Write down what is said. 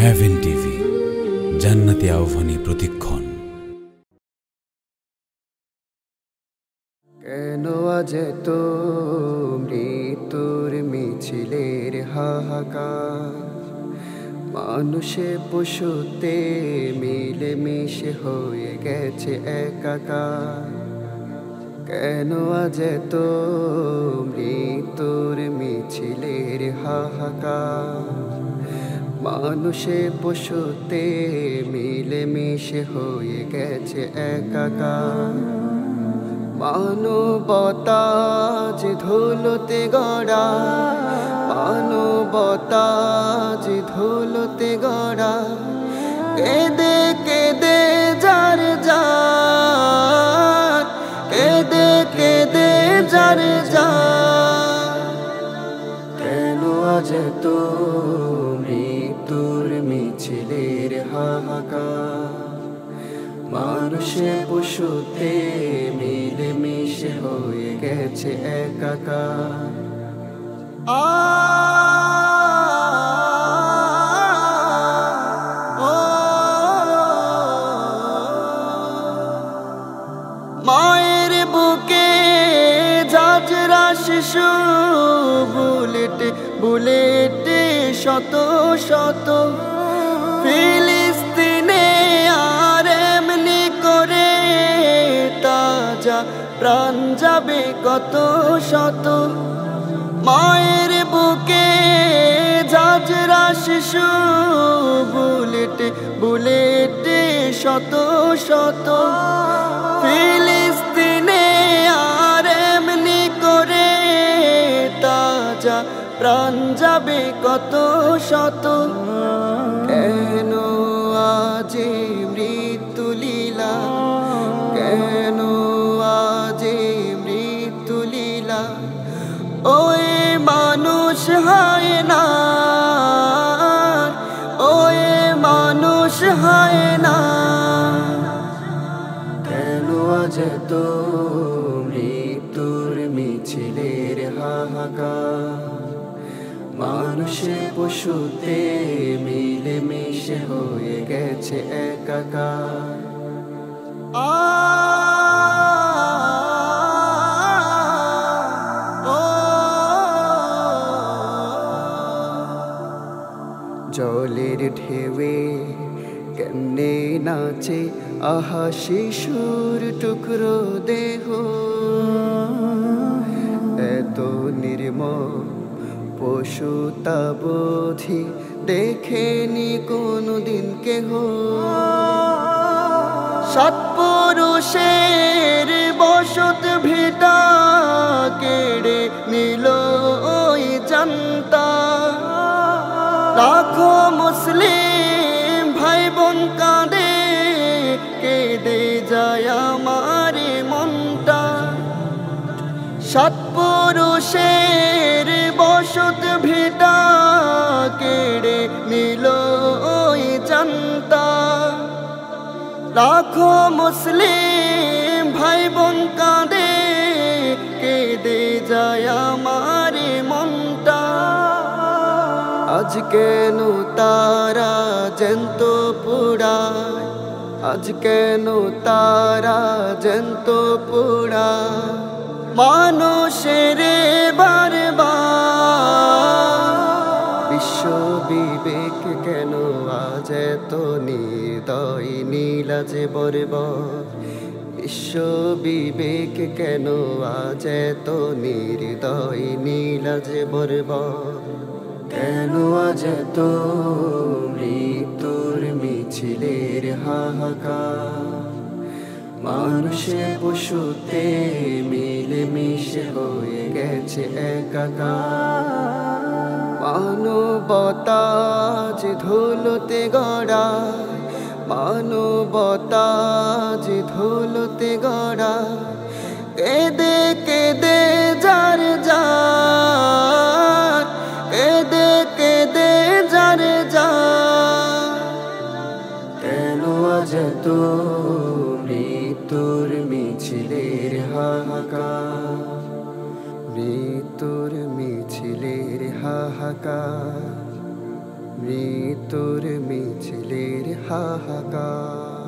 Haven TV, জান্নাতি আহ্বানী প্রতিক্ষণ। কেন আজ তো মৃত্যুর মিছিলের হাহাকার, মানুষে পশুতে মিলে মিশে হয়ে গেছে একাকার। কেন আজ তো মৃত্যুর মিছিলের হাহাকার, মানুষে পশুতে মিলে মিশে হয়ে গেছে একাকার। মানবতা যে ধুলোতে গড়া, মানবতা যে ধুলোতে গড়া, কেঁদে কেঁদে যার যার, কেঁদে কেঁদে যার যার। কেন আজ তো মৃত্যুর মিছিলের হাহাকার, মানুষে পশুতে মিলে মিশে হয়ে গেছে একাকার। মায়ের বুকে ঝাঁঝরা শিশু, বুলেটে বুলেটে শত শত, ফিলিস্তিনে আর এমনি করে তাজা প্রাণ যাবে কত শত। মায়ের বুকে ঝাঁঝরা শিশু, বুলেটে বুলেটে শত শত, ফিলিস্তিনে আর এমনি করে তাজা প্রাণ যাবে কত শত। কেন আজ মৃত্যু লীলা, কেন আজ মৃত্যু লীলা, ওই মানুষ হয় না, ওই মানুষ হয় না। কেন আজ তো মৃত্যুর মিছিলের হাহাকার, মানুষে পশুতে মিলে মিশে হয়ে গেছে একাকার। জলের ঢেউয়ে কেমনে নাচে আহা শিশুর টুকরো দেহ, এত নির্মম পশুতাবোধি দেখেনি কোনদিন কেহ। সৎপুরুষের বসত ভিটা কেড়ে নিল ওই জান্তা, লাখো মুসলিম ভাই বোন কাঁদে, কেঁদে যায় আমার মনটা। সৎপুরুষের বসত ভিটা কেড়ে নিল ওই জান্তা, লাখো মুসলিম ভাই বোন কাঁদে, কেঁদে যায় আমার মনটা। আজ কেন তারা জ্যান্ত পোড়ায়, আজ কেন তারা জ্যান্ত পোড়ায় মানুষের বারবার। বিশ্ব বিবেক কেন আজ এত নির্দয় নীলাজে বর্বর, বিশ্ব বিবেক কেন আজ এত নির্দয় নীলাজে বর্বর। কেন আজ তো মৃত্যুর মিছিলের হাহাকার, মানুষে পশুতে মিলে মিশে হয়ে গেছে একাকার। মানবতা যে ধুলোতে গড়া, মানবতা যে ধুলোতে গড়া, কেঁদে কেঁদে যার যার, কেঁদে কেঁদে যার যার। কেন আজ তো মৃত্যুর মিছিলের হাহাকার, মৃত্যুর মিছিলের হাহাকার, মৃত্যুর মিছিলের হাহাকার।